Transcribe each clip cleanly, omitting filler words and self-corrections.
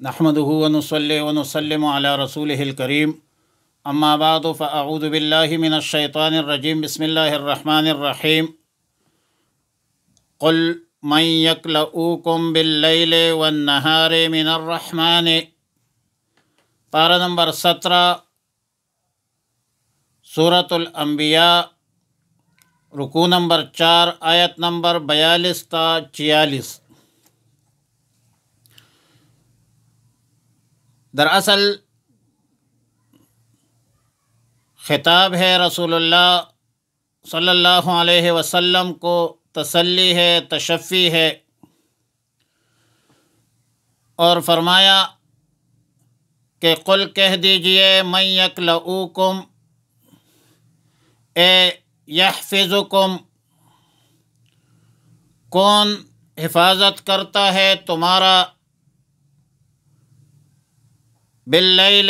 نحمده ونصلي ونسلم على رسوله الكريم اما بعد فاعوذ بالله من الشيطان الرجيم بسم الله الرحمن الرحيم قل من يكلؤكم بالليل والنهار من الرحمن پارہ نمبر 17 سورۃ الانبیاء رکوع نمبر 4 آیت نمبر 42 تا 46۔ دراصل خطاب ہے رسول اللہ صلی اللہ علیہ وسلم کو، تسلی ہے، تشفی ہے، اور فرمایا کہ قل کہہ دیجئے من یکلؤکم، اے یحفظکم، کون حفاظت کرتا ہے تمہارا، باللیل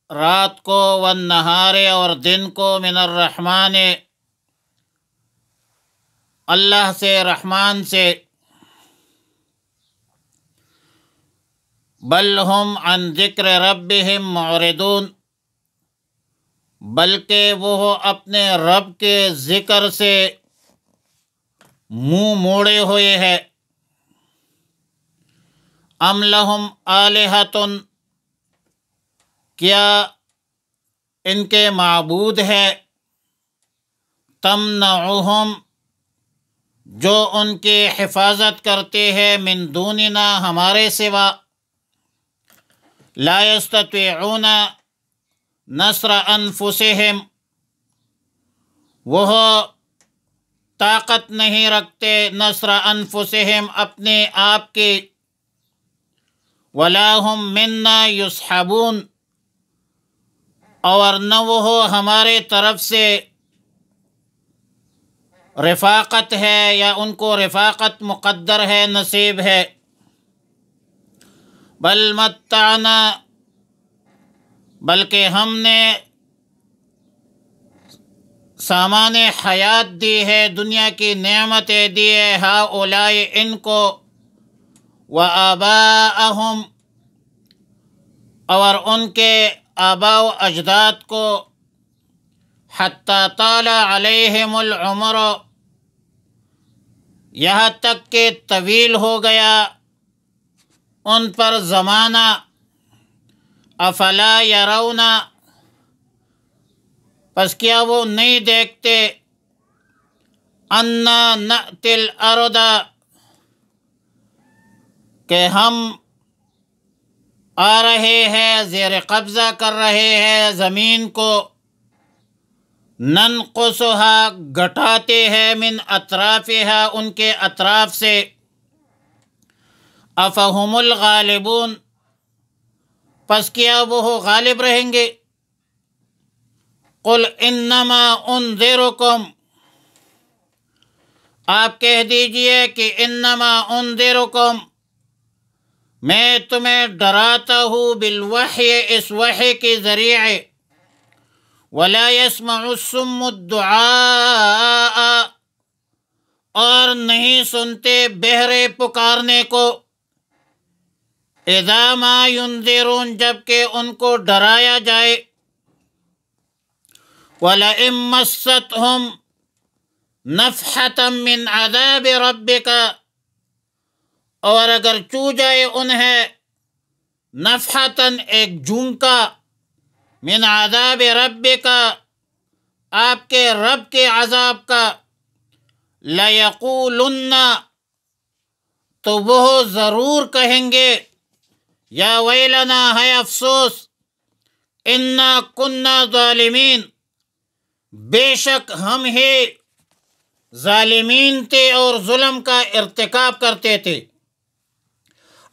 رات کو، والنہار اور دن کو، من الرحمن اللہ سے، رحمان سے، بل ہم عن ذکر ربہم معرضون، بلکہ وہ اپنے رب کے ذکر سے منہ موڑے ہوئے ہے۔ ام لہم آلہۃ، کیا ان کے معبود ہے، تمنعہم، جو ان کی حفاظت کرتے ہیں، من دوننا، ہمارے سوا، لا یستطیعون نصر انفسہم، وہ طاقت نہیں رکھتے نصر انفسہم، اپنے آپ کی، ولا ہم منا یصحبون، اور نہ وہ ہمارے طرف سے رفاقت ہے، یا ان کو رفاقت مقدر ہے، نصیب ہے۔ بل متعنا، بلکہ ہم نے سامان حیات دی ہے، دنیا کی نعمتیں دی ہے، ہؤلاء، ان کو، وآباءہم، اور ان کے آباء و اجداد کو، حتی طال علیہم العمر، یہاں تک کہ طویل ہو گیا ان پر زمانہ، افلا یرون، پس کیا وہ نہیں دیکھتے، انا نأتی الارض، کہ ہم آ رہے ہیں، زیر قبضہ کر رہے ہیں زمین کو، ننقصها، گھٹاتے ہیں، من اطرافها، ان کے اطراف سے، افہم الغالبون، پس کیا وہ غالب رہیں گے، قل انما انذرکم، آپ کہہ دیجئے کہ انما انذرکم، میں تمہیں ڈراتا ہوں، بالوحی، اس وحی کے ذریعے، ولا يسمع الصم الدعاء، اور نہیں سنتے بہرے پکارنے کو، اذا ما ينذرون، جبکہ ان کو ڈرایا جائے، وَلَئِن مَّسَّتْهُمْ نَفْحَةً مِّنْ عَذَابِ رَبِّكَ، اور اگر چھو جائے انہیں، نفحتاً، ایک جھونکا، من عذاب ربک، آپ کے رب کے عذاب کا، لَيَقُولُنَّ، تو وہ ضرور کہیں گے، یا ویلنا، ہے افسوس، انا کننا ظالمین، بے شک ہم ہی ظالمین تھے اور ظلم کا ارتکاب کرتے تھے۔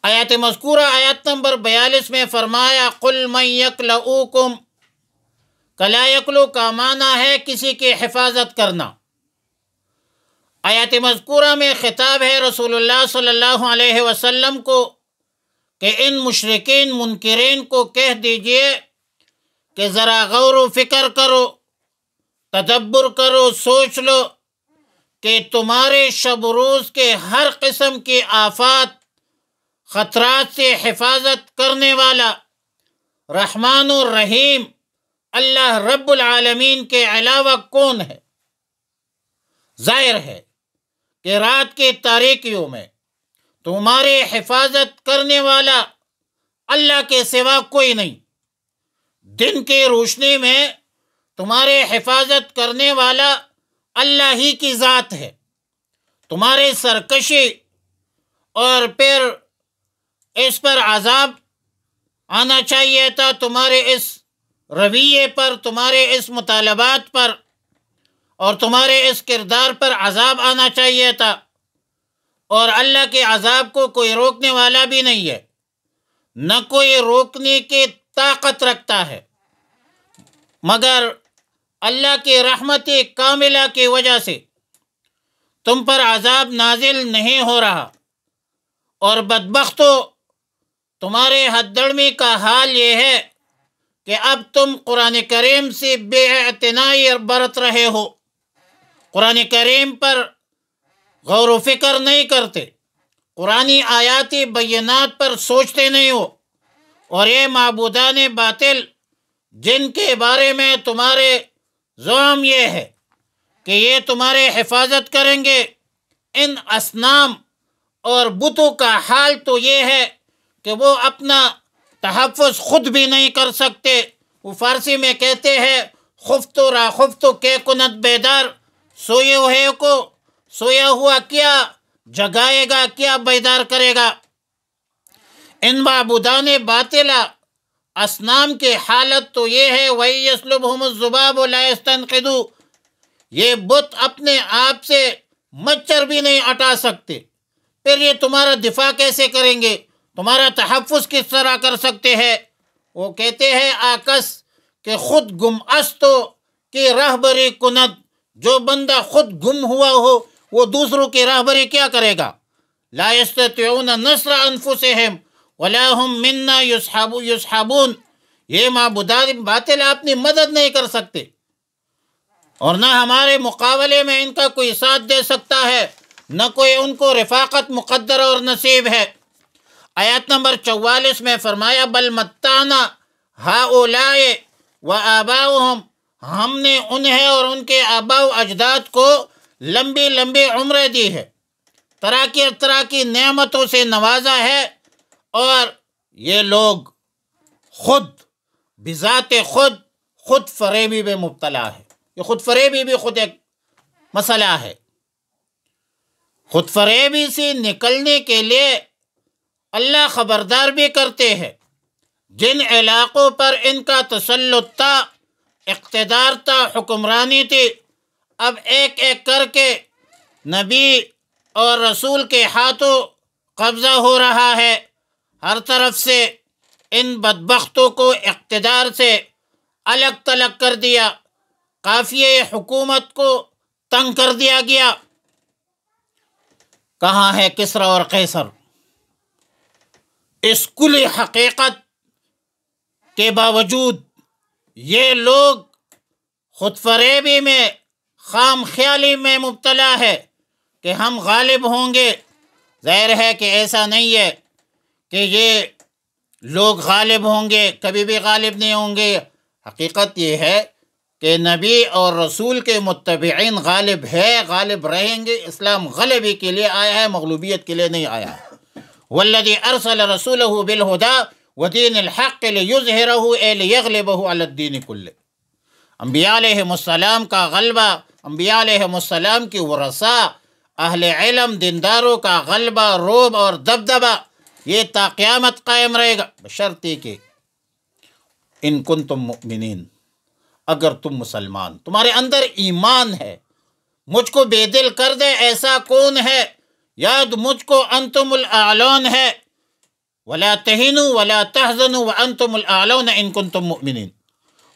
آیات مذکورہ آیت نمبر 42 میں فرمایا قل من یکلؤکم، کلا یکلو کا معنی ہے کسی کی حفاظت کرنا۔ آیات مذکورہ میں خطاب ہے رسول اللہ صلی اللہ علیہ وسلم کو کہ ان مشرکین منکرین کو کہہ دیجئے کہ ذرا غور و فکر کرو، تدبر کرو، سوچ لو کہ تمہارے شب و روز کے ہر قسم کی آفات، خطرات سے حفاظت کرنے والا رحمان الرحیم اللہ رب العالمین کے علاوہ کون ہے؟ ظاہر ہے کہ رات کی تاریکیوں میں تمہاری حفاظت کرنے والا اللہ کے سوا کوئی نہیں، دن کی روشنی میں تمہاری حفاظت کرنے والا اللہ ہی کی ذات ہے۔ تمہاری سرکشی اور پھر اس پر عذاب آنا چاہیے تھا، تمہارے اس رویے پر، تمہارے اس مطالبات پر اور تمہارے اس کردار پر عذاب آنا چاہیے تھا، اور اللہ کے عذاب کو کوئی روکنے والا بھی نہیں ہے، نہ کوئی روکنے کی طاقت رکھتا ہے، مگر اللہ کی رحمت کاملہ کی وجہ سے تم پر عذاب نازل نہیں ہو رہا۔ اور بدبختو، تمہارے حد درمی کا حال یہ ہے کہ اب تم قرآن کریم سے بے اعتنائی برت رہے ہو، قرآن کریم پر غور و فکر نہیں کرتے، قرآنی آیاتی بینات پر سوچتے نہیں ہو، اور یہ معبودان باطل جن کے بارے میں تمہارے زعم یہ ہے کہ یہ تمہارے حفاظت کریں گے، ان اصنام اور بتوں کا حال تو یہ ہے کہ وہ اپنا تحفظ خود بھی نہیں کر سکتے۔ وہ فارسی میں کہتے ہیں خفتو را خفتو کے کنت بیدار، سوئے ہوئے کو سویا ہوا کیا جگائے گا، کیا بیدار کرے گا۔ ان معبودان باطلہ اصنام کی حالت تو یہ ہے وَإِن يَسْلُبْهُمُ الذُّبَابُ لَا يَسْتَنْقِذُوا، یہ بت اپنے آپ سے مچھر بھی نہیں ہٹا سکتے، پھر یہ تمہارا دفاع کیسے کریں گے، تمہارا تحفظ کس طرح کر سکتے ہیں؟ وہ کہتے ہیں آکس کہ خود گم استو کی راہبری کند، جو بندہ خود گم ہوا ہو وہ دوسروں کی راہبری کیا کرے گا؟ لا یستطیعون نصر انفسہم ولا ہم منا یصحبون، یہ معبودان باطل اپنی مدد نہیں کر سکتے اور نہ ہمارے مقابلے میں ان کا کوئی ساتھ دے سکتا ہے، نہ کوئی ان کو رفاقت مقدر اور نصیب ہے۔ آیت نمبر 44 میں فرمایا بل متعنا ہؤلاء وآباؤہم، ہم نے انہیں اور ان کے آباء و اجداد کو لمبی لمبی عمریں دی ہے، طرح کی نعمتوں سے نوازا ہے، اور یہ لوگ خود بذات خود فریبی میں مبتلا ہے۔ یہ خود فریبی بھی خود ایک مسئلہ ہے۔ خود فریبی سے نکلنے کے لیے اللہ خبردار بھی کرتے ہیں، جن علاقوں پر ان کا تسلط تھا، اقتدار تھا، حکمرانی تھی، اب ایک ایک کر کے نبی اور رسول کے ہاتھوں قبضہ ہو رہا ہے۔ ہر طرف سے ان بدبختوں کو اقتدار سے الگ تلگ کر دیا، قافیہ حکومت کو تنگ کر دیا گیا۔ کہاں ہے کسریٰ اور قیصر؟ اس کل حقیقت کے باوجود یہ لوگ خود فریبی میں، خام خیالی میں مبتلا ہے کہ ہم غالب ہوں گے۔ ظاہر ہے کہ ایسا نہیں ہے کہ یہ لوگ غالب ہوں گے، کبھی بھی غالب نہیں ہوں گے۔ حقیقت یہ ہے کہ نبی اور رسول کے متبعین غالب ہے، غالب رہیں گے۔ اسلام غلبی کے لیے آیا ہے، مغلوبیت کے لیے نہیں آیا ہے۔ والذی ارسل رسولہ بالہدی ودین الحق لیظہرہ اے لیغلبہ علی الدین کلہ۔ انبیاء علیہم السلام کا غلبہ، انبیاء علیہم السلام کی ورثاء، اہل علم، دینداروں کا غلبہ، روب اور دبدبہ، یہ تا قیامت قائم رہے گا، بشرطے کہ ان کنتم مؤمنین، اگر تم مسلمان، تمہارے اندر ایمان ہے۔ مجھ کو بے دل کر دے ایسا کون ہے؟ یاد مجھ کو انتم الاعلون ہے، ولا تہنوا ولا تحزنوا وانتم الاعلون ان کنتم مؤمنین۔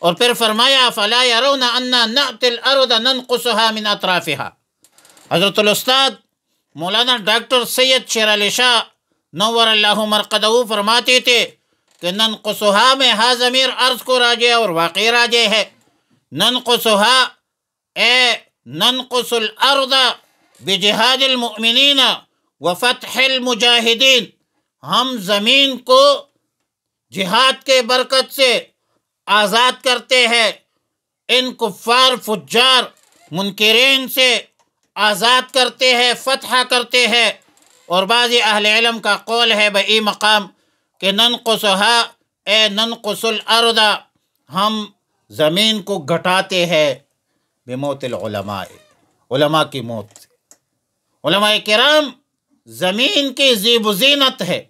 اور پھر فرمایا فلا يرون انا نأتی الارض ننقصها من اطرافها۔ حضرت الاستاد مولانا ڈاکٹر سید شیر علی شاہ نور اللہ مرقدہ فرماتے تھے کہ ننقصها میں ہا ضمیر عرض کو راجع اور واقعی راجع ہے۔ ننقصها اے ننقص الارض بجہاد المؤمنین وفتح المجاہدین، ہم زمین کو جہاد کے برکت سے آزاد کرتے ہیں، ان کفار فجار منکرین سے آزاد کرتے ہیں، فتح کرتے ہیں۔ اور بعض اہل علم کا قول ہے بئی مقام کہ ننقصها اے ننقص الارض، ہم زمین کو گھٹاتے ہیں بموت العلماء، علماء کی موت سے۔ علماء کرام زمین کی زیب و زینت ہے،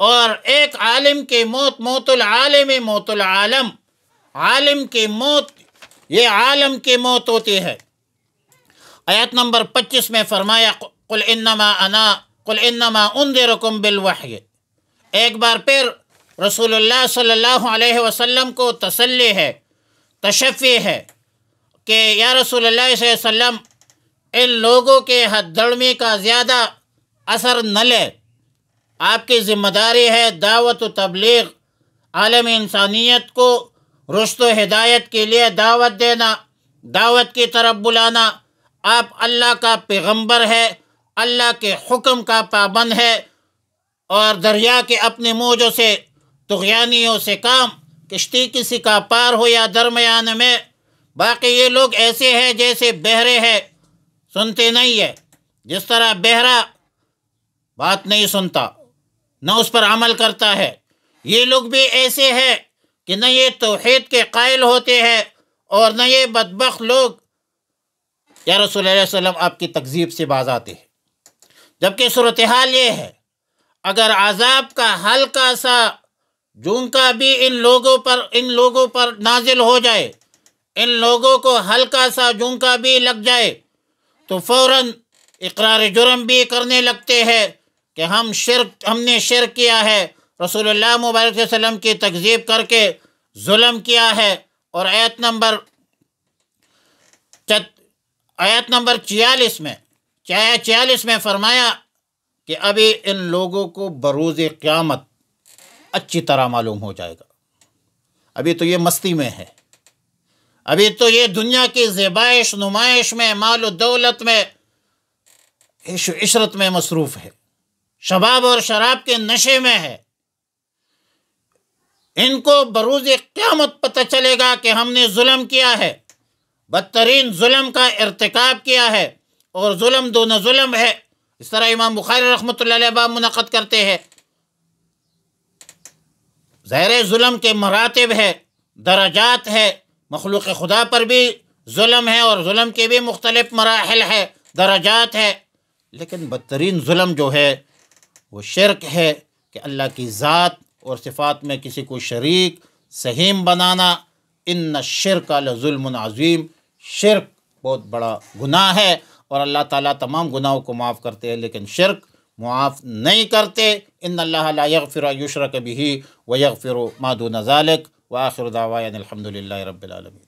اور ایک عالم کی موت موت العالم موت العالم، عالم کی موت یہ عالم کی موت ہوتی ہے۔ آیت نمبر 25 میں فرمایا قل انما انذرکم بالوحی۔ ایک بار پھر رسول اللہ صلی اللہ علیہ وسلم کو تسلی ہے، تشفی ہے کہ یا رسول اللہ صلی اللہ علیہ وسلم ان لوگوں کے ہتھ دھڑمی کا زیادہ اثر نہ لے، آپ کی ذمہ داری ہے دعوت و تبلیغ، عالم انسانیت کو رشد و ہدایت کے لیے دعوت دینا، دعوت کی طرف بلانا۔ آپ اللہ کا پیغمبر ہے، اللہ کے حکم کا پابند ہے، اور دریا کے اپنے موجوں سے طغیانیوں سے کام، کشتی کسی کا پار ہو یا درمیان میں۔ باقی یہ لوگ ایسے ہیں جیسے بہرے ہیں، سنتے نہیں ہے، جس طرح بہرا بات نہیں سنتا نہ اس پر عمل کرتا ہے، یہ لوگ بھی ایسے ہیں کہ نہ یہ توحید کے قائل ہوتے ہیں اور نہ یہ بدبخت لوگ یا رسول اللہ علیہ وسلم آپ کی تکذیب سے باز آتے ہیں۔ جبکہ صورتحال یہ ہے، اگر عذاب کا ہلکا سا جھونکا بھی ان لوگوں پر نازل ہو جائے، ان لوگوں کو ہلکا سا جھونکا بھی لگ جائے تو فوراً اقرار جرم بھی کرنے لگتے ہیں کہ ہم نے شرک کیا ہے، رسول اللہ مبارک صلی اللہ علیہ وسلم کی تکذیب کر کے ظلم کیا ہے۔ اور آیت نمبر 46 میں فرمایا کہ ابھی ان لوگوں کو بروز قیامت اچھی طرح معلوم ہو جائے گا۔ ابھی تو یہ مستی میں ہے، ابھی تو یہ دنیا کی زیبائش نمائش میں، مال و دولت میں، عیش و عشرت میں مصروف ہے، شباب اور شراب کے نشے میں ہے۔ ان کو بروز قیامت پتہ چلے گا کہ ہم نے ظلم کیا ہے، بدترین ظلم کا ارتکاب کیا ہے، اور ظلم دون ظلم ہے۔ اس طرح امام بخاری رحمۃ اللہ علیہ باب منعقد کرتے ہیں۔ ظاہر ظلم کے مراتب ہے، درجات ہے، مخلوق خدا پر بھی ظلم ہے اور ظلم کے بھی مختلف مراحل ہے، درجات ہے، لیکن بدترین ظلم جو ہے وہ شرک ہے کہ اللہ کی ذات اور صفات میں کسی کو شریک سہیم بنانا۔ ان الشرک لظلم عظیم، شرک بہت بڑا گناہ ہے، اور اللہ تعالیٰ تمام گناہوں کو معاف کرتے ہیں لیکن شرک معاف نہیں کرتے۔ ان اللہ لا یغفر ان یشرک بہ ویغفر ما دون ذلک، وآخر دعوانا الحمد للہ رب العالمین۔